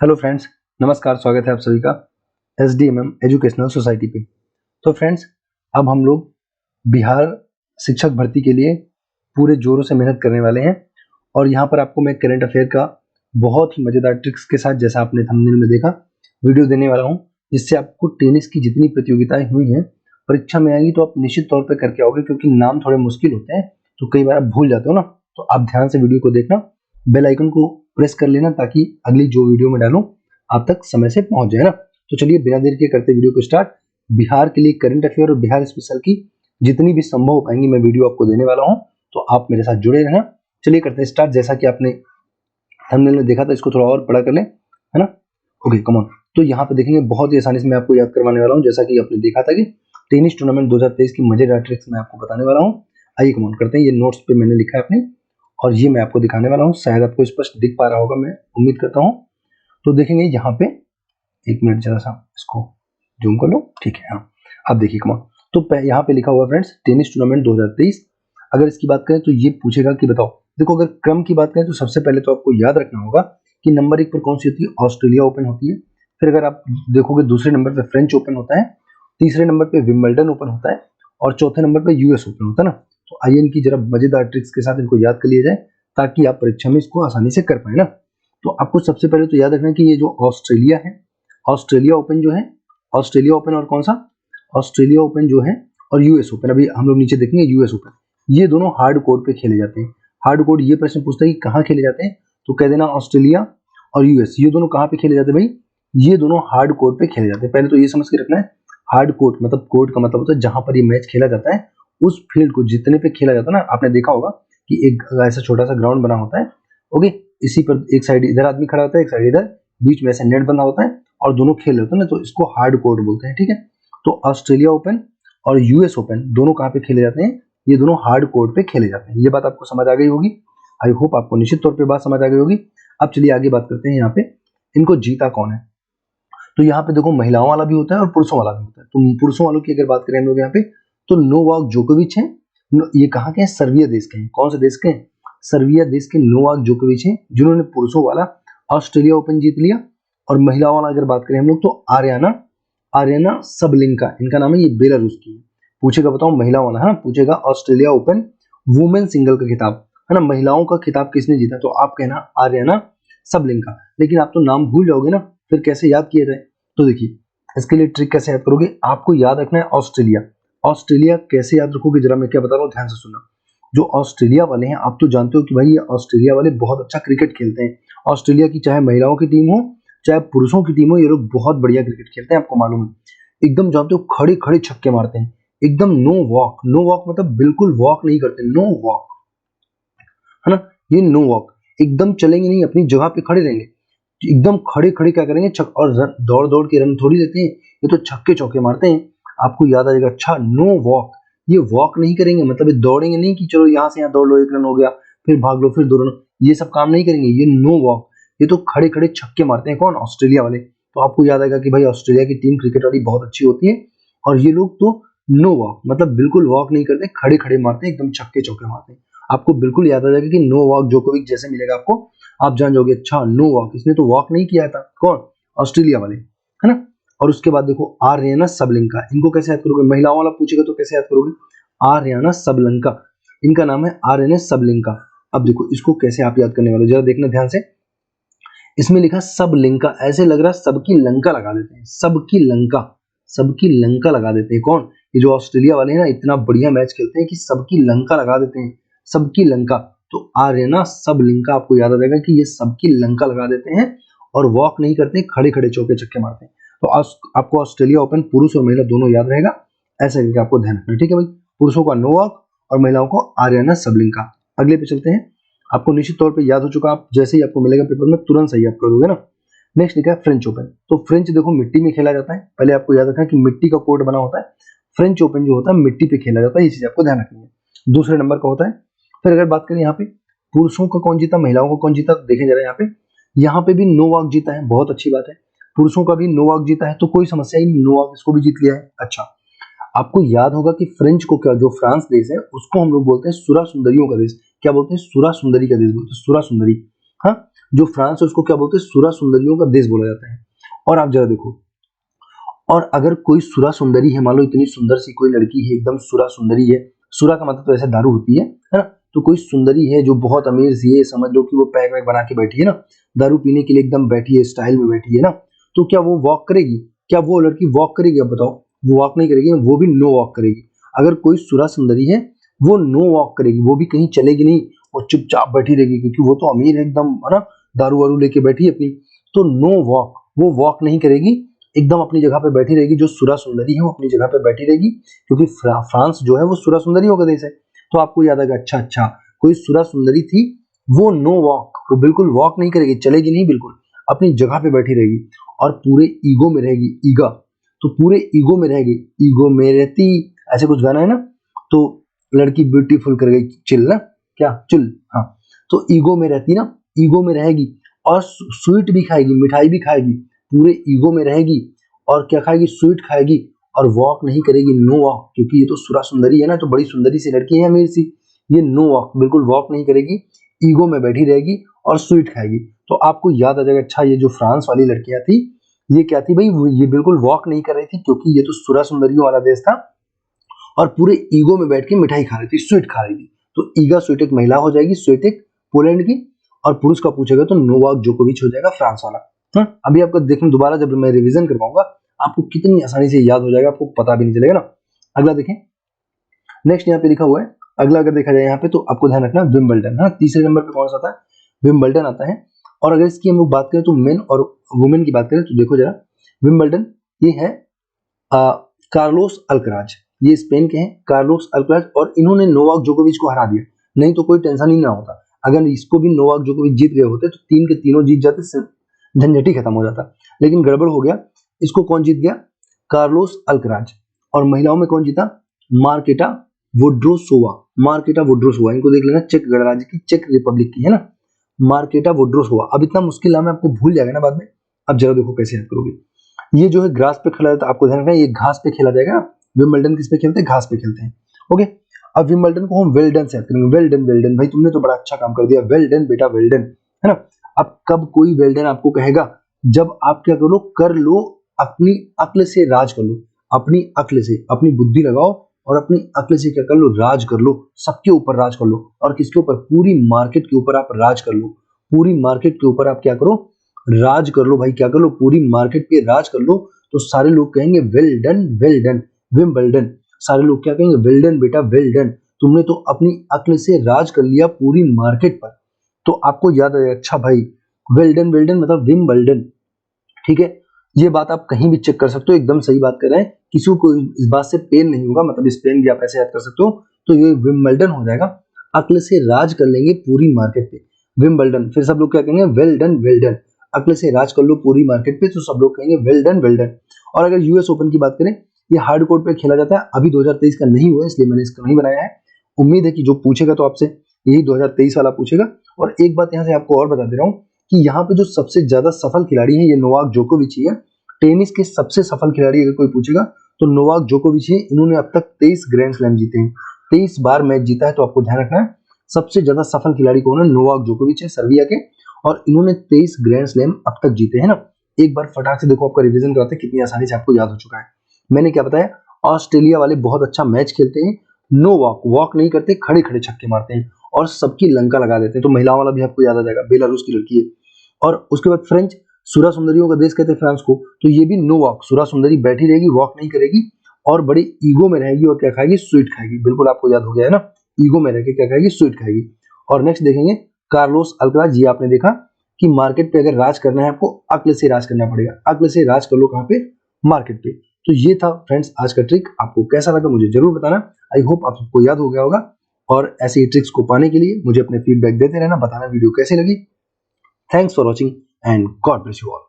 Hello friends, नमस्कार। स्वागत है आप सभी का SDMM एजुकेशनल सोसाइटी पे। तो फ्रेंड्स, अब हम लोग बिहार शिक्षक भर्ती के लिए पूरे जोरों से मेहनत करने वाले हैं और यहाँ पर आपको मैं करंट अफेयर का बहुत ही मज़ेदार ट्रिक्स के साथ, जैसा आपने थंबनेल में देखा, वीडियो देने वाला हूँ, जिससे आपको टेनिस की जितनी प्रतियोगिताएं हुई हैं परीक्षा में आएंगी तो आप निश्चित तौर पर करके आओगे, क्योंकि नाम थोड़े मुश्किल होते हैं तो कई बार आप भूल जाते हो ना। तो आप ध्यान से वीडियो को देखना, बेल आइकन को प्रेस कर लेना ताकि अगली जो वीडियो में डालूं आप तक समय से पहुंच जाए ना। तो चलिए बिना देर के करते वीडियो को स्टार्ट। बिहार के लिए करंट अफेयर और बिहार स्पेशल की जितनी भी संभव हो पाएंगी मैं वीडियो आपको देने वाला हूं, तो आप मेरे साथ जुड़े रहना। चलिए करते हैं स्टार्ट। जैसा कि आपने थंबनेल में देखा था, इसको थोड़ा और बड़ा कर लें, है ना। Okay, come on. तो यहाँ पे देखेंगे बहुत ही आसानी से मैं आपको याद करवाने वाला हूँ, जैसा कि आपने देखा था कि टेनिस टूर्नामेंट 2023 की मजेदार ट्रिक्स मैं आपको बताने वाला हूँ। आइए कम ऑन करते हैं। ये नोट्स पे मैंने लिखा है अपने, और ये मैं आपको दिखाने वाला हूँ। शायद आपको स्पष्ट दिख पा रहा होगा, मैं उम्मीद करता हूँ। तो देखेंगे यहाँ पे, एक मिनट जरा सा इसको जूम कर लो, ठीक है। हाँ, आप देखिए कमान। तो यहाँ पे लिखा हुआ फ्रेंड्स, टेनिस टूर्नामेंट 2023। अगर इसकी बात करें तो ये पूछेगा कि बताओ, देखो अगर क्रम की बात करें तो सबसे पहले तो आपको याद रखना होगा कि नंबर 1 पर कौन सी होती है, ऑस्ट्रेलिया ओपन होती है। फिर अगर आप देखोगे दूसरे नंबर पे फ्रेंच ओपन होता है, तीसरे नंबर पे विंबलडन ओपन होता है, और चौथे नंबर पे US ओपन होता है ना। तो आइए इनकी जरा मजेदार ट्रिक्स के साथ इनको याद कर लिया जाए ताकि आप परीक्षा में इसको आसानी से कर पाए ना। तो आपको सबसे पहले तो याद रखना है कि ये जो ऑस्ट्रेलिया है, ऑस्ट्रेलिया ओपन जो है, ऑस्ट्रेलिया ओपन और कौन सा, ऑस्ट्रेलिया ओपन जो है, और US ओपन, अभी हम लोग नीचे देखेंगे US ओपन, ये दोनों हार्ड कोर्ट पे खेले जाते हैं। हार्ड कोर्ट, ये प्रश्न पूछता है कि कहाँ खेले जाते हैं, तो कह देना ऑस्ट्रेलिया और US, ये दोनों कहाँ पे खेले जाते हैं भाई, ये दोनों हार्ड कोर्ट पे खेले जाते हैं। पहले तो ये समझ के रखना है, हार्ड कोर्ट मतलब कोर्ट का मतलब होता है जहां पर ये मैच खेला जाता है, उस फील्ड को जितने पे खेला जाता है ना। आपने देखा होगा कि एक ऐसा छोटा सा ग्राउंड बना होता है, ओके, इसी पर एक साइड इधर आदमी खड़ा होता है, एक साइड इधर, बीच में ऐसे नेट बना होता है और दोनों खेल रहे होते हैं ना, तो इसको हार्ड कोर्ट बोलते हैं, ठीक है। तो ऑस्ट्रेलिया ओपन और US ओपन दोनों कहाँ पे खेले जाते हैं, ये दोनों हार्ड कोर्ट पे खेले जाते हैं। ये बात आपको समझ आ गई होगी, आई होप आपको निश्चित तौर पे बात समझ आ गई होगी। अब चलिए आगे बात करते हैं। यहाँ पे इनको जीता कौन है, तो यहाँ पे देखो महिलाओं वाला भी होता है और पुरुषों वाला भी होता है। तो पुरुषों वालों की अगर बात करें हम लोग यहाँ पे, तो नोवाक जोकोविच है। ये कहाँ के हैं, सर्बिया देश के हैं। कौन से देश के हैं, सर्बिया देश के नोवाक जोकोविच हैं, जिन्होंने पुरुषों वाला ऑस्ट्रेलिया ओपन जीत लिया। और महिलाओं वाला अगर बात करें हम लोग, तो आर्याना सबलिंका, इनका नाम है, ये बेलारूस की है। पूछेगा बताओ महिलाओं वाला, है ना, पूछेगा ऑस्ट्रेलिया ओपन वुमेन सिंगल का खिताब, है ना, महिलाओं का खिताब किसने जीता, तो आप कहना आर्याना सबलिंका। लेकिन आप तो नाम भूल जाओगे ना, फिर कैसे याद किया जाए। तो देखिए इसके लिए ट्रिक कैसे याद करोगे, आपको याद रखना है ऑस्ट्रेलिया। ऑस्ट्रेलिया कैसे याद रखोगे, जरा मैं क्या बता रहा हूँ, ध्यान से सुनना। जो ऑस्ट्रेलिया वाले हैं, आप तो जानते हो कि भाई ये ऑस्ट्रेलिया वाले बहुत अच्छा क्रिकेट खेलते हैं। ऑस्ट्रेलिया की चाहे महिलाओं की टीम हो चाहे पुरुषों की टीम हो, ये लोग बहुत बढ़िया क्रिकेट खेलते हैं, आपको मालूम है। एकदम जानते हो, खड़े खड़े छक्के मारते हैं, एकदम नो वॉक। नो वॉक मतलब बिल्कुल वॉक नहीं करते, नो वॉक, है ना, ये नो वॉक। एकदम चलेंगे नहीं, अपनी जगह पे खड़े रहेंगे, एकदम खड़े खड़े क्या करेंगे, और दौड़ दौड़ के रन थोड़ी लेते हैं, ये तो छक्के चौके मारते हैं। आपको याद आ जाएगा, अच्छा नो वॉक, ये वॉक नहीं करेंगे, मतलब ये दौड़ेंगे नहीं कि चलो यहाँ से यहाँ दौड़ लो, 1 रन हो गया, फिर भाग लो, फिर 2 रन, ये सब काम नहीं करेंगे, ये नो वॉक। ये तो खड़े खड़े छक्के मारते हैं, कौन, ऑस्ट्रेलिया वाले। तो आपको याद आएगा कि भाई ऑस्ट्रेलिया की टीम क्रिकेट वाली बहुत अच्छी होती है, और ये लोग तो नो वॉक मतलब बिल्कुल वॉक नहीं करते, खड़े खड़े मारते हैं, एकदम छक्के चौके मारते हैं। आपको बिल्कुल याद आ जाएगा कि नो वॉक जोकोविच जैसे मिलेगा आपको, आप जान जाओगे अच्छा नो वॉक, इसने तो वॉक नहीं किया था, कौन, ऑस्ट्रेलिया वाले, है ना। और उसके बाद देखो आर्याना सबलिंका, इनको कैसे याद करोगे, महिलाओं वाला पूछेगा तो कैसे याद करोगे, आर्याना सबलिंका, इनका नाम है आर्याना सबलिंका। अब देखो इसको कैसे आप याद करने वाले, जरा देखना ध्यान से। इसमें लिखा सबलिंका, ऐसे लग रहा सबकी लंका लगा देते हैं, सबकी लंका, सबकी लंका लगा देते हैं। कौन, ये जो ऑस्ट्रेलिया वाले हैं ना, इतना बढ़िया मैच खेलते हैं कि सबकी लंका लगा देते हैं, सबकी लंका। तो आर्याना सबलिंका, आपको याद आ जाएगा कि ये सबकी लंका लगा देते हैं और वॉक नहीं करते, खड़े खड़े चौके छक्के मारते हैं। तो आपको ऑस्ट्रेलिया ओपन पुरुष और महिला दोनों याद रहेगा, ऐसा करके आपको ध्यान रखना, ठीक है भाई। पुरुषों का नो वॉक और महिलाओं को आर्याना सबलिंका। अगले पे चलते हैं, आपको निश्चित तौर पे याद हो चुका, आप जैसे ही आपको मिलेगा पेपर में तुरंत सही आप कर दोगे ना। नेक्स्ट लिखा है फ्रेंच ओपन। तो फ्रेंच देखो मिट्टी में खेला जाता है, पहले आपको याद रखना कि मिट्टी का कोर्ट बना होता है। फ्रेंच ओपन जो होता है मिट्टी पे खेला जाता है, ये चीज आपको ध्यान रखनी है। दूसरे नंबर का होता है। फिर अगर बात करें यहाँ पे पुरुषों का कौन जीता, महिलाओं का कौन जीता, तो देखें जरा यहाँ पे भी नो वॉक जीता है, बहुत अच्छी बात है। पुरुषों का भी नो वॉक जीता है, तो कोई समस्या ही नहीं, नो वॉक इसको भी जीत लिया है। अच्छा, आपको याद होगा कि फ्रेंच को क्या, जो फ्रांस देश है उसको हम लोग बोलते हैं सुरा सुंदरियों का देश। क्या बोलते हैं, सुरा सुंदरी का देश बोलते हैं, सुरा सुंदरी, हाँ, जो फ्रांस है उसको क्या बोलते हैं, सुरा सुंदरियों का देश बोला जाता है। और आप जरा देखो, और अगर कोई सुरा सुंदरी है, मान लो इतनी सुंदर सी कोई लड़की है, एकदम सुरा सुंदरी है, सुरा का मतलब तो ऐसे दारू होती है ना, तो कोई सुंदरी है जो बहुत अमीर सी है, समझ लो कि वो पैक वैक बना के बैठी है ना, दारू पीने के लिए एकदम बैठी है, स्टाइल में बैठी है ना, तो क्या वो वॉक करेगी? क्या वो लड़की वॉक करेगी? अब बताओ, वो वॉक नहीं करेगी, वो भी नो वॉक करेगी। अगर कोई सुरा सुंदरी है वो नो वॉक करेगी, वो भी कहीं चलेगी नहीं, वो चुपचाप बैठी रहेगी, क्योंकि वो तो अमीर है एकदम, है ना, दारू वारू लेके बैठी है अपनी, तो नो वॉक, वो वॉक नहीं करेगी, एकदम अपनी जगह पे बैठी रहेगी। जो सुरा सुंदरी है वो अपनी जगह पे बैठी रहेगी, क्योंकि फ्रांस जो है वो सुरा सुंदरियों का देश है। तो आपको याद आएगा, अच्छा अच्छा, कोई सुरा सुंदरी थी, वो नो वॉक, वो बिल्कुल वॉक नहीं करेगी, चलेगी नहीं, बिल्कुल अपनी जगह पे बैठी रहेगी और पूरे ईगो में रहेगी। ईगा, तो पूरे ईगो में रहेगी, ईगो में रहती, ऐसे कुछ गाना है ना, तो लड़की ब्यूटीफुल कर गई चिल ना, क्या चिल, हाँ, तो ईगो में रहती ना, ईगो में रहेगी और स्वीट भी खाएगी, मिठाई भी खाएगी, पूरे ईगो में रहेगी और क्या खाएगी, स्वीट खाएगी, और वॉक नहीं करेगी, नो वॉक, क्योंकि ये तो सुरा सुंदरी है ना, तो बड़ी सुंदरी सी लड़की है अमीर सी, ये नो वॉक, बिल्कुल वॉक नहीं करेगी, ईगो में बैठी रहेगी और स्वीट खाएगी। तो आपको याद आ जाएगा, अच्छा ये जो फ्रांस वाली लड़कियां थी, ये क्या थी भाई, ये बिल्कुल वॉक नहीं कर रही थी, क्योंकि ये तो सुरा सुंदरियों वाला देश था और पूरे ईगो में बैठ के मिठाई खा रही थी, स्वीट खा रही थी। तो ईगा स्वीटेक महिला हो जाएगी, स्वीटेक पोलैंड की, और पुरुष का पूछेगा तो नोवाक जोकोविच हो जाएगा फ्रांस वाला। अभी आपको देखना, दोबारा जब मैं रिवीजन करवाऊंगा आपको कितनी आसानी से याद हो जाएगा, आपको पता भी नहीं चलेगा ना। अगला देखें, नेक्स्ट यहाँ पे लिखा हुआ है, अगला अगर देखा जाए यहाँ पे, तो आपको ध्यान रखना विंबलडन, हाँ, तीसरे नंबर पे कौन सा आता है, विंबलडन आता है। और अगर इसकी हम लोग बात करें तो मेन और वुमेन की बात करें तो देखो जरा, विंबलडन ये है कार्लोस अल्कराज, ये स्पेन के हैं, कार्लोस अल्कराज, और इन्होंने नोवाक जोकोविच को हरा दिया, नहीं तो कोई टेंशन ही ना होता, अगर इसको भी नोवाक जोकोविच जीत गए होते तो तीन के तीनों जीत जाते, झंझट ही खत्म हो जाता, लेकिन गड़बड़ हो गया। इसको कौन जीत गया, कार्लोस अल्कराज। और महिलाओं में कौन जीता, मार्केटा वोड्रोसोवा, मार्केटा वोड्रोसोवा, इनको देख लेना, चेक गणराज्य की, चेक रिपब्लिक की, है ना, मार्केटा वोड्रोसोवा। अब इतना मुश्किल नाम है, आपको भूल जाएगा ना बाद में। अब जरा देखो कैसे याद करोगे, ये जो है ग्रास पे खेला जाता है, आपको ध्यान रखना है, ये घास पे खेला जाएगा। विंबलडन किस पे खेलते हैं, घास पे खेलते हैं, ओके। अब विंबलडन को हम वेल डन से याद करेंगे, वेल डन, वेल डन भाई, तुमने तो बड़ा अच्छा काम कर दिया, वेल डन बेटा, वेल डन, है ना। अब कब कोई वेल डन आपको कहेगा, जब आप क्या करो, कर लो, अपनी अक्ल से राज कर लो, अपनी अक्ल से, अपनी बुद्धि लगाओ और अपनी अक्ल से क्या कर लो, राज कर लो, सबके ऊपर राज कर लो। और किसके ऊपर, पूरी मार्केट के ऊपर आप राज कर लो, पूरी मार्केट के ऊपर आप क्या करो, राज कर लो भाई, क्या कर लो, पूरी मार्केट पे राज कर लो। तो सारे लोग कहेंगे well done, well done Wimbledon, सारे लोग क्या कहेंगे, वेल डन बेटा, वेल डन, तुमने तो अपनी अक्ल से राज कर लिया पूरी मार्केट पर। तो आपको याद है, अच्छा भाई, वेल डन, वेल डन मतलब विंबलडन, ठीक है। ये बात आप कहीं भी चेक कर सकते हो, एकदम सही बात कर रहे हैं, किसी को इस बात से पेन नहीं होगा, मतलब इस पेन भी आप ऐसे याद कर सकते हो, तो ये विंबलडन हो जाएगा, अक्ल से राज कर लेंगे पूरी मार्केट पे, विंबलडन। फिर सब लोग क्या कहेंगे, वेल डन, वेल डन, अक्ल से राज कर लो पूरी मार्केट पे, तो सब लोग कहेंगे वेल डन, वेल डन। और अगर यूएस ओपन की बात करें, ये हार्ड कोर्ट पे खेला जाता है, अभी 2023 का नहीं हुआ, इसलिए मैंने इसको नहीं बनाया है। उम्मीद है कि जो पूछेगा तो आपसे यही 2023 वाला पूछेगा। और एक बात यहाँ से आपको और बता दे रहा हूँ कि यहाँ पे जो सबसे ज्यादा सफल खिलाड़ी है, ये नोवाक जोकोविच ही है। टेनिस के सबसे सफल खिलाड़ी अगर कोई पूछेगा तो नोवाक जोकोविच ही, इन्होंने अब तक 23 ग्रैंड स्लैम जीते हैं, 23 बार मैच जीता है। तो आपको ध्यान रखना है, सबसे ज्यादा सफल खिलाड़ी कौन है, नोवाक जोकोविच है, सर्बिया के, और इन्होंने 23 ग्रैंड स्लैम अब तक जीते हैं ना। एक बार फटाक से देखो, आपका रिवीजन कराते हैं, कितनी आसानी से आपको याद हो चुका है। मैंने क्या बताया, ऑस्ट्रेलिया वाले बहुत अच्छा मैच खेलते हैं, नो वॉक, वॉक नहीं करते, खड़े खड़े छक्के मारते हैं और सबकी लंका लगा देते हैं। तो महिलाओं वाला भी आपको याद आ जाएगा, बेलारूस की लड़की है। और उसके बाद फ्रेंच, सुरा सुंदरियों का देश कहते हैं फ्रांस को, तो ये भी नो वॉक, सुरा सुंदरी बैठी रहेगी, वॉक नहीं करेगी और बड़ी ईगो में रहेगी, और क्या खाएगी, स्वीट खाएगी। बिल्कुल आपको याद हो गया है ना, ईगो में रह के क्या खाएगी, स्वीट खाएगी। और नेक्स्ट देखेंगे कार्लोस अल्कराज, ये आपने देखा कि मार्केट पे अगर राज करना है आपको, अक्ल से राज करना पड़ेगा, अक्ल से राज कर लो, कहाँ पे, मार्केट पे। तो ये था फ्रेंड्स आज का ट्रिक, आपको कैसा लगा मुझे जरूर बताना। आई होप आप सबको याद हो गया होगा, और ऐसे ट्रिक्स को पाने के लिए मुझे अपने फीडबैक देते रहना, बताना वीडियो कैसी लगी। Thanks for watching and God bless you all.